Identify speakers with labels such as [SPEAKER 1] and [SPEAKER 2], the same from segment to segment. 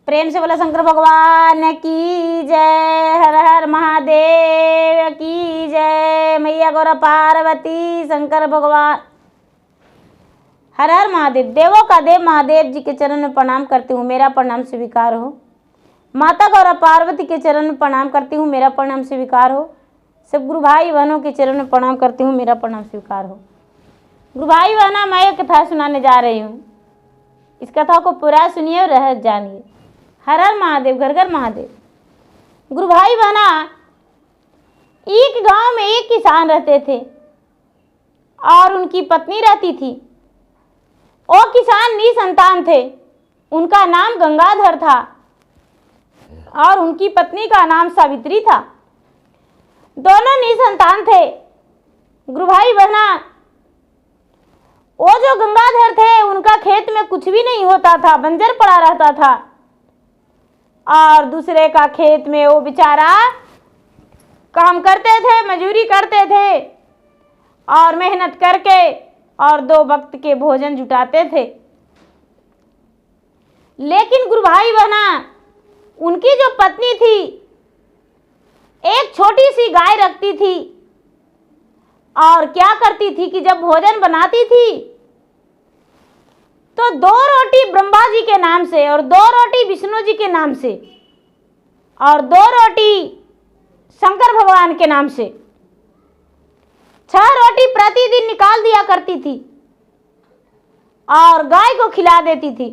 [SPEAKER 1] प्रेम से बोला शंकर भगवान की जय। हर हर महादेव की जय। मैया गौरा पार्वती शंकर भगवान। हर हर महादेव। देवों का देव महादेव जी के चरण में प्रणाम करती हूँ, मेरा प्रणाम स्वीकार हो। माता गौरा पार्वती के चरण में प्रणाम करती हूँ, मेरा प्रणाम स्वीकार हो। सब गुरु भाई बहनों के चरण में प्रणाम करती हूँ, मेरा प्रणाम स्वीकार हो। गुरु भाई बहना, मैं एक कथा सुनाने जा रही हूँ। इस कथा को पूरा सुनिए और रहस्य जानिए। हर हर महादेव, घर घर महादेव। गुरु भाई बहना, एक गांव में एक किसान रहते थे और उनकी पत्नी रहती थी। वो किसान निसंतान थे। उनका नाम गंगाधर था और उनकी पत्नी का नाम सावित्री था। दोनों निसंतान थे। गुरु भाई बहना, वो जो गंगाधर थे उनका खेत में कुछ भी नहीं होता था, बंजर पड़ा रहता था। और दूसरे का खेत में वो बेचारा काम करते थे, मजूरी करते थे और मेहनत करके और 2 वक्त के भोजन जुटाते थे। लेकिन गुरु भाई बहना, उनकी जो पत्नी थी एक छोटी सी गाय रखती थी और क्या करती थी कि जब भोजन बनाती थी तो 2 रोटी ब्रह्मा जी के नाम से और 2 रोटी विष्णु जी के नाम से और 2 रोटी शंकर भगवान के नाम से 6 रोटी प्रतिदिन निकाल दिया करती थी और गाय को खिला देती थी।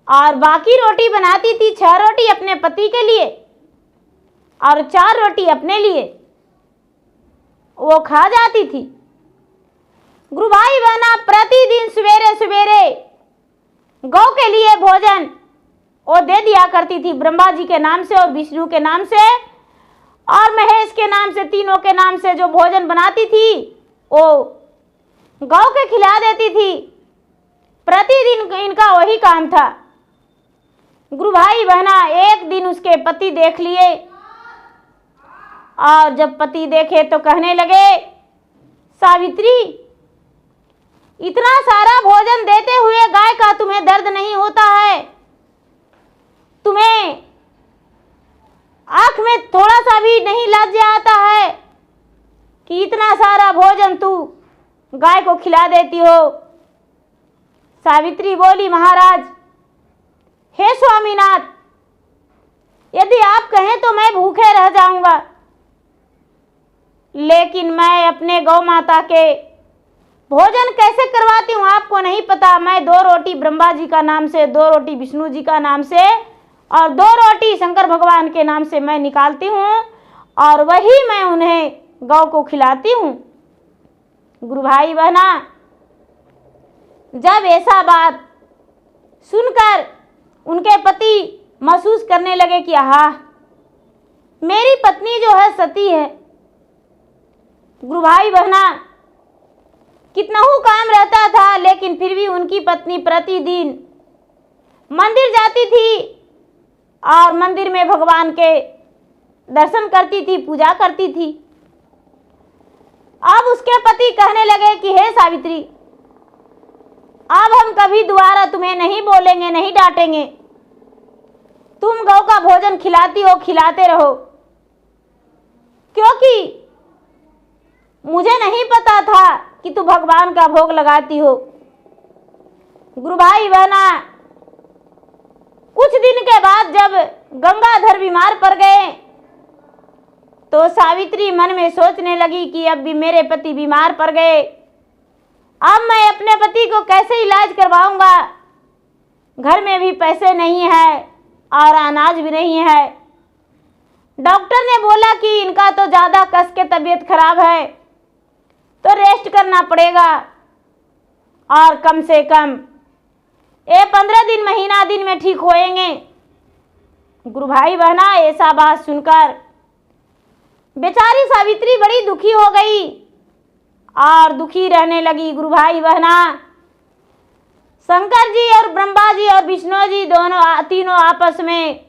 [SPEAKER 1] और बाकी रोटी बनाती थी 6 रोटी अपने पति के लिए और 4 रोटी अपने लिए। वो खा जाती थी। गुरु भाई बहना, प्रतिदिन सवेरे सवेरे गौ के लिए भोजन वो दे दिया करती थी ब्रह्मा जी के नाम से और विष्णु के नाम से और महेश के नाम से, तीनों के नाम से जो भोजन बनाती थी वो गौ के खिला देती थी। प्रतिदिन इनका वही काम था। गुरु भाई बहना, एक दिन उसके पति देख लिए और जब पति देखे तो कहने लगे, सावित्री, इतना सारा भोजन देते हुए गाय का तुम्हें दर्द नहीं होता है? तुम्हें आंख में थोड़ा सा भी नहीं लज्जा आता है कि इतना सारा भोजन तू गाय को खिला देती हो? सावित्री बोली, महाराज, हे स्वामीनाथ, यदि आप कहें तो मैं भूखे रह जाऊंगा, लेकिन मैं अपने गौ माता के भोजन कैसे करवाती हूँ आपको नहीं पता। मैं 2 रोटी ब्रह्मा जी का नाम से, 2 रोटी विष्णु जी का नाम से और 2 रोटी शंकर भगवान के नाम से मैं निकालती हूँ और वही मैं उन्हें गौ को खिलाती हूँ। गुरु भाई बहना, जब ऐसा बात सुनकर उनके पति महसूस करने लगे कि आहा, मेरी पत्नी जो है सती है। गुरु भाई बहना, कितना ही काम रहता था लेकिन फिर भी उनकी पत्नी प्रतिदिन मंदिर जाती थी और मंदिर में भगवान के दर्शन करती थी, पूजा करती थी। अब उसके पति कहने लगे कि हे सावित्री, अब हम कभी दोबारा तुम्हें नहीं बोलेंगे, नहीं डांटेंगे। तुम गौ का भोजन खिलाती हो, खिलाते रहो, क्योंकि मुझे नहीं पता था कि तू भगवान का भोग लगाती हो। गुरु भाई बहना, कुछ दिन के बाद जब गंगाधर बीमार पड़ गए तो सावित्री मन में सोचने लगी कि अब भी मेरे पति बीमार पड़ गए, अब मैं अपने पति को कैसे इलाज करवाऊंगा? घर में भी पैसे नहीं है और अनाज भी नहीं है। डॉक्टर ने बोला कि इनका तो ज़्यादा कस के तबीयत खराब है तो रेस्ट करना पड़ेगा और कम से कम 15 दिन, महीना दिन में ठीक होएंगे। गुरु भाई बहना, ऐसा बात सुनकर बेचारी सावित्री बड़ी दुखी हो गई और दुखी रहने लगी। गुरु भाई बहना, शंकर जी और ब्रह्मा जी और विष्णु जी तीनों आपस में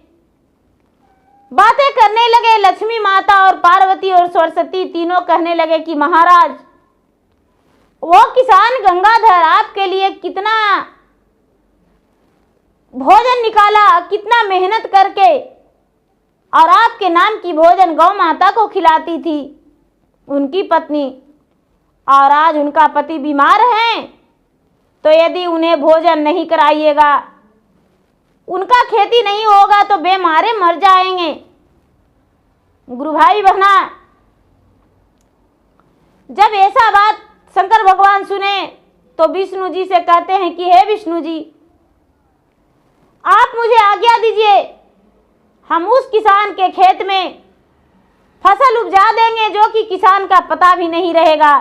[SPEAKER 1] बातें करने लगे। लक्ष्मी माता और पार्वती और सरस्वती तीनों कहने लगे कि महाराज, वो किसान गंगाधर आपके लिए कितना भोजन निकाला, कितना मेहनत करके, और आपके नाम की भोजन गौ माता को खिलाती थी उनकी पत्नी, और आज उनका पति बीमार है, तो यदि उन्हें भोजन नहीं कराइएगा, उनका खेती नहीं होगा तो बेमारे मर जाएंगे। गुरु भाई बहना, जब ऐसा बात शंकर भगवान सुने तो विष्णु जी से कहते हैं कि हे विष्णु जी, आप मुझे आज्ञा दीजिए, हम उस किसान के खेत में फसल उपजा देंगे जो कि किसान का पता भी नहीं रहेगा।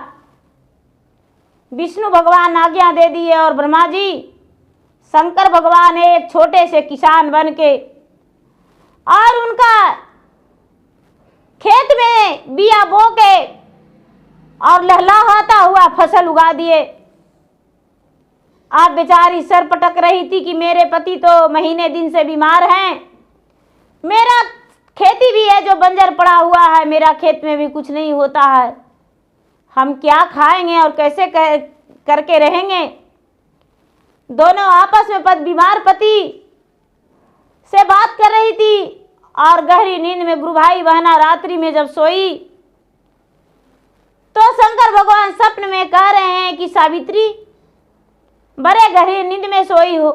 [SPEAKER 1] विष्णु भगवान आज्ञा दे दिए और ब्रह्मा जी, शंकर भगवान एक छोटे से किसान बन के और उनका खेत में बिया बो के और लहलहाता हुआ फसल उगा दिए। आप बेचारी सर पटक रही थी कि मेरे पति तो महीने दिन से बीमार हैं, मेरा खेती भी है जो बंजर पड़ा हुआ है, मेरा खेत में भी कुछ नहीं होता है, हम क्या खाएंगे और कैसे करके रहेंगे। दोनों आपस में बीमार पति से बात कर रही थी और गहरी नींद में गुरु भाई बहना रात्रि में जब सोई तो शंकर भगवान स्वप्न में कह रहे हैं कि सावित्री, बड़े गहरी नींद में सोई हो,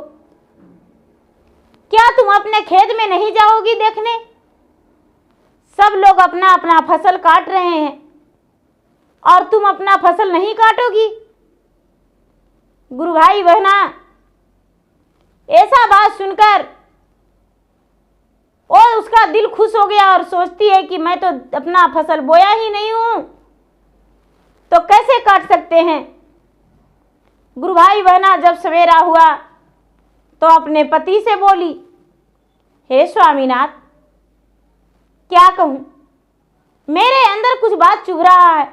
[SPEAKER 1] क्या तुम अपने खेत में नहीं जाओगी देखने? सब लोग अपना अपना फसल काट रहे हैं और तुम अपना फसल नहीं काटोगी। गुरु भाई बहना, ऐसा बात सुनकर और उसका दिल खुश हो गया और सोचती है कि मैं तो अपना फसल बोया ही नहीं हूं, तो कैसे काट सकते हैं। गुरु भाई बहना, जब सवेरा हुआ तो अपने पति से बोली, हे स्वामीनाथ, क्या कहूं, मेरे अंदर कुछ बात चुभ रहा है।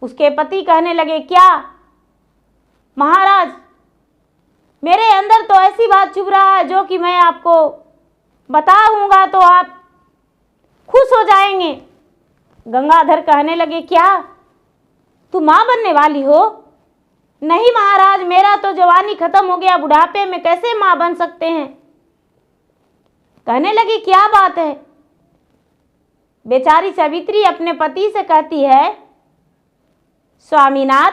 [SPEAKER 1] उसके पति कहने लगे, क्या महाराज, मेरे अंदर तो ऐसी बात चुभ रहा है जो कि मैं आपको बताऊंगा तो आप खुश हो जाएंगे। गंगाधर कहने लगे, क्या तू माँ बनने वाली हो? नहीं महाराज, मेरा तो जवानी खत्म हो गया, बुढ़ापे में कैसे माँ बन सकते हैं। कहने लगी, क्या बात है। बेचारी सावित्री अपने पति से कहती है, स्वामीनाथ,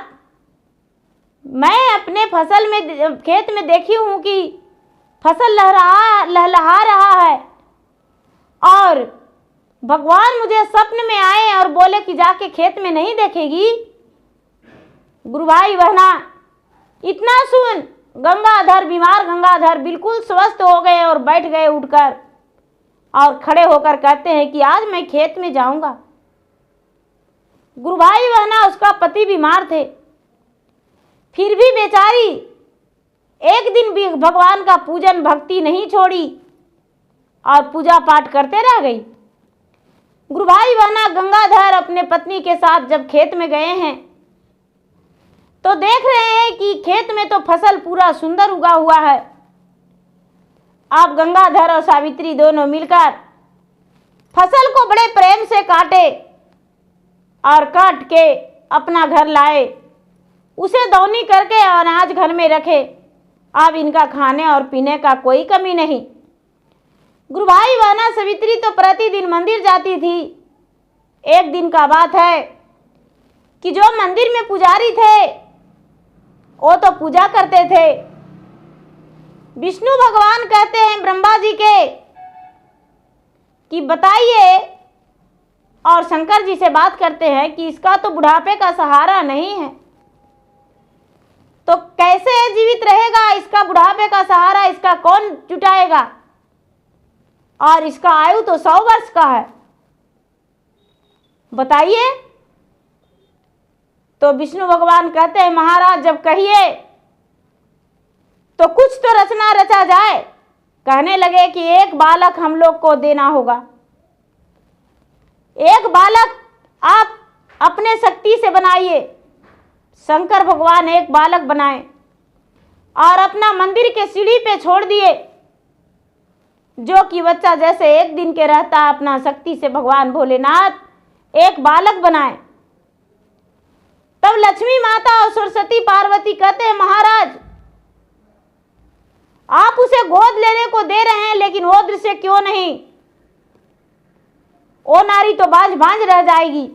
[SPEAKER 1] मैं अपने फसल में खेत में देखी हूं कि फसल लहलहा रहा है और भगवान मुझे स्वप्न में आए और बोले कि जाके खेत में नहीं देखेगी। गुरु भाई बहना, इतना सुन गंगाधर, बीमार गंगाधर बिल्कुल स्वस्थ हो गए और बैठ गए उठकर और खड़े होकर कहते हैं कि आज मैं खेत में जाऊंगा। गुरु भाई बहना, उसका पति बीमार थे, फिर भी बेचारी एक दिन भी भगवान का पूजन भक्ति नहीं छोड़ी और पूजा पाठ करते रह गई। गुरु भाई बहना, गंगाधर अपने पत्नी के साथ जब खेत में गए हैं तो देख रहे हैं कि खेत में तो फसल पूरा सुंदर उगा हुआ है। अब गंगाधर और सावित्री दोनों मिलकर फसल को बड़े प्रेम से काटे और काट के अपना घर लाए, उसे दौनी करके अनाज घर में रखे। अब इनका खाने और पीने का कोई कमी नहीं। गुरु भाई बहना, सावित्री तो प्रतिदिन मंदिर जाती थी। एक दिन का बात है कि जो मंदिर में पुजारी थे वो तो पूजा करते थे। विष्णु भगवान कहते हैं ब्रह्मा जी के कि बताइए, और शंकर जी से बात करते हैं कि इसका तो बुढ़ापे का सहारा नहीं है, तो कैसे जीवित रहेगा, इसका बुढ़ापे का सहारा इसका कौन जुटाएगा, और इसका आयु तो 100 वर्ष का है, बताइए। तो विष्णु भगवान कहते हैं, महाराज जब कहिए तो कुछ तो रचना रचा जाए। कहने लगे कि एक बालक हम लोग को देना होगा। एक बालक आप अपने शक्ति से बनाइए। शंकर भगवान एक बालक बनाए और अपना मंदिर के सीढ़ी पे छोड़ दिए, जो कि बच्चा जैसे एक दिन के रहता है, अपना शक्ति से भगवान भोलेनाथ एक बालक बनाए। तब लक्ष्मी माता और सरस्वती पार्वती कहते हैं, महाराज आप उसे गोद लेने को दे रहे हैं, लेकिन वो दृश्य क्यों नहीं? वो नारी तो बाज बांझ रह जाएगी।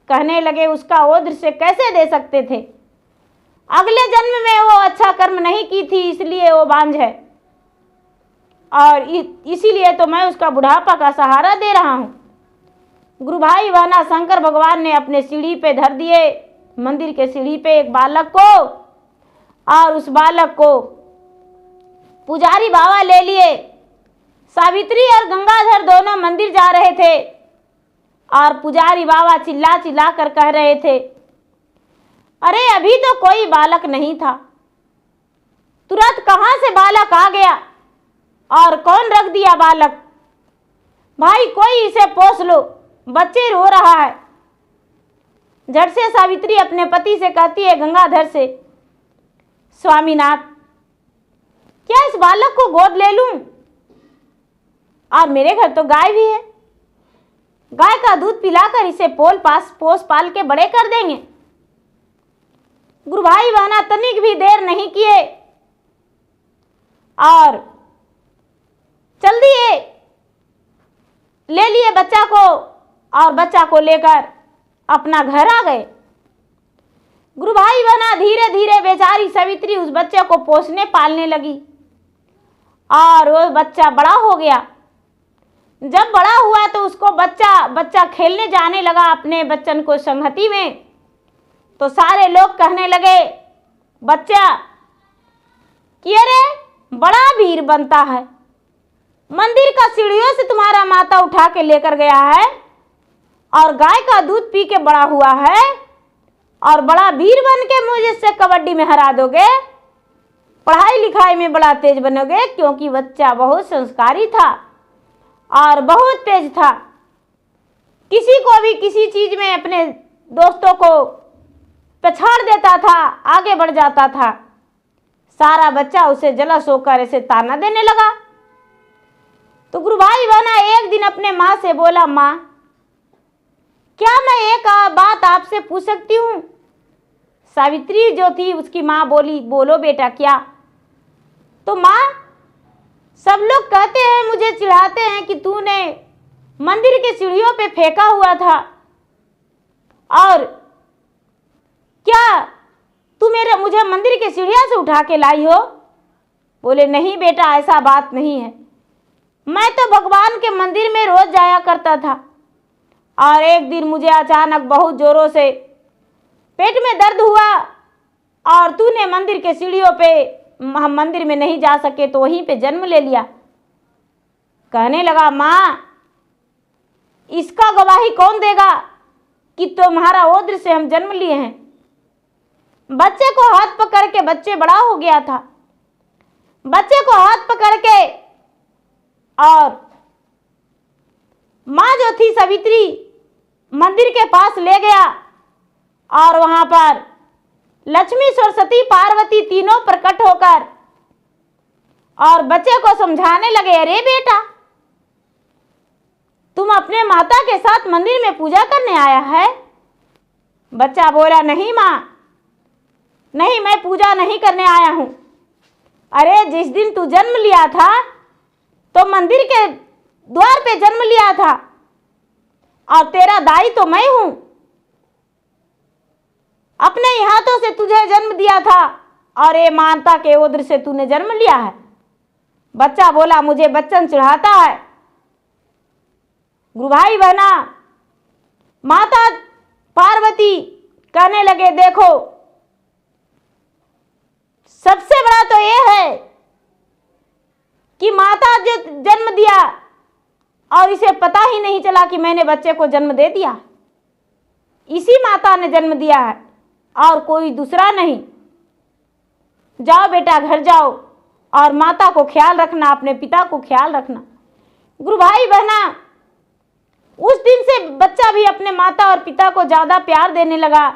[SPEAKER 1] कहने लगे उसका वो दृश्य कैसे दे सकते थे? अगले जन्म में वो अच्छा कर्म नहीं की थी, इसलिए वो बांझ है, और इसीलिए तो मैं उसका बुढ़ापा का सहारा दे रहा हूँ। गुरु भाई बहना, शंकर भगवान ने अपने सीढ़ी पे धर दिए, मंदिर के सीढ़ी पे एक बालक को, और उस बालक को पुजारी बाबा ले लिए। सावित्री और गंगाधर दोनों मंदिर जा रहे थे, और पुजारी बाबा चिल्ला चिल्ला कर कह रहे थे, अरे अभी तो कोई बालक नहीं था, तुरंत कहाँ से बालक आ गया, और कौन रख दिया बालक? भाई कोई इसे पोस लो, बच्चे रो रहा है। झट से सावित्री अपने पति से कहती है, गंगाधर से, स्वामीनाथ, क्या इस बालक को गोद ले लूं? और मेरे घर तो गाय भी है, गाय का दूध पिलाकर इसे पोस पाल के बड़े कर देंगे। गुरु भाई बहना तनिक भी देर नहीं किए और चल दिए, ले लिए बच्चा को, और बच्चा को लेकर अपना घर आ गए। गुरु भाई बहना धीरे धीरे बेचारी सावित्री उस बच्चे को पोसने पालने लगी, और वो बच्चा बड़ा हो गया। जब बड़ा हुआ तो उसको बच्चा खेलने जाने लगा अपने बच्चन को संगति में, तो सारे लोग कहने लगे, बच्चा कि अरे बड़ा वीर बनता है, मंदिर का सीढ़ियों से तुम्हारा माता उठा के लेकर गया है, और गाय का दूध पी के बड़ा हुआ है, और बड़ा वीर बन के मुझे से कबड्डी में हरा दोगे, पढ़ाई लिखाई में बड़ा तेज बनोगे। क्योंकि बच्चा बहुत संस्कारी था और बहुत तेज था, किसी को भी किसी चीज में अपने दोस्तों को पछाड़ देता था, आगे बढ़ जाता था। सारा बच्चा उसे जलस होकर ऐसे ताना देने लगा। तो गुरु भाई बहना एक दिन अपने माँ से बोला, माँ क्या मैं एक बात आपसे पूछ सकती हूँ? सावित्री जो थी उसकी माँ बोली, बोलो बेटा क्या? तो माँ, सब लोग कहते हैं, मुझे चिढ़ाते हैं कि तूने मंदिर के सीढ़ियों पे फेंका हुआ था, और क्या तू मुझे मंदिर के सीढ़ियों से उठा के लाई हो? बोले नहीं बेटा, ऐसा बात नहीं है, मैं तो भगवान के मंदिर में रोज जाया करता था, और एक दिन मुझे अचानक बहुत जोरों से पेट में दर्द हुआ, और तूने मंदिर के सीढ़ियों पे, हम मंदिर में नहीं जा सके तो वहीं पे जन्म ले लिया। कहने लगा, माँ इसका गवाही कौन देगा कि तुम्हारा ओद्र से हम जन्म लिए हैं? बच्चे को हाथ पकड़ के, बच्चे बड़ा हो गया था, बच्चे को हाथ पकड़ के, और माँ जो थी सावित्री मंदिर के पास ले गया, और वहां पर लक्ष्मी, सरस्वती, पार्वती तीनों प्रकट होकर और बच्चे को समझाने लगे, अरे बेटा तुम अपने माता के साथ मंदिर में पूजा करने आया है? बच्चा बोला, नहीं माँ, नहीं, मैं पूजा नहीं करने आया हूं। अरे जिस दिन तू जन्म लिया था तो मंदिर के द्वार पे जन्म लिया था, और तेरा दाई तो मैं हूं, अपने ही हाथों से तुझे जन्म दिया था, और ये मानता के ओद्र से तूने जन्म लिया है। बच्चा बोला, मुझे बच्चन चिढ़ाता है। गुरु भाई बहना, माता पार्वती कहने लगे, देखो सबसे बड़ा तो ये है कि माता जो जन्म दिया और इसे पता ही नहीं चला कि मैंने बच्चे को जन्म दे दिया, इसी माता ने जन्म दिया है और कोई दूसरा नहीं। जाओ बेटा घर जाओ, और माता को ख्याल रखना, अपने पिता को ख्याल रखना। गुरु भाई बहना, उस दिन से बच्चा भी अपने माता और पिता को ज्यादा प्यार देने लगा,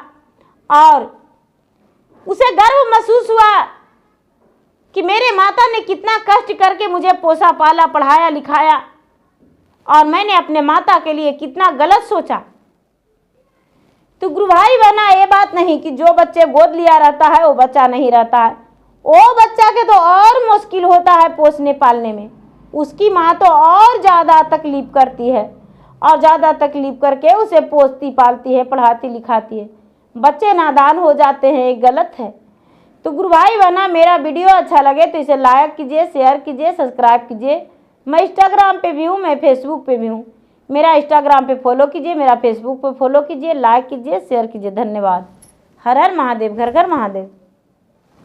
[SPEAKER 1] और उसे गर्व महसूस हुआ कि मेरे माता ने कितना कष्ट करके मुझे पोसा पाला, पढ़ाया लिखाया, और मैंने अपने माता के लिए कितना गलत सोचा। तो गुरु भाई बहना, ये बात नहीं कि जो बच्चे गोद लिया रहता है वो बच्चा नहीं रहता है, वो बच्चा के तो और मुश्किल होता है पोसने पालने में, उसकी माँ तो और ज़्यादा तकलीफ करती है और ज़्यादा तकलीफ करके उसे पोसती पालती है, पढ़ाती लिखाती है। बच्चे नादान हो जाते हैं, ये गलत है। तो गुरु भाई बहना, मेरा वीडियो अच्छा लगे तो इसे लाइक कीजिए, शेयर कीजिए, सब्सक्राइब कीजिए। मैं इंस्टाग्राम पे भी हूँ, मैं फेसबुक पे भी हूँ। मेरा इंस्टाग्राम पे फॉलो कीजिए, मेरा फेसबुक पे फॉलो कीजिए, लाइक कीजिए, शेयर कीजिए। धन्यवाद। हर हर महादेव, घर घर महादेव।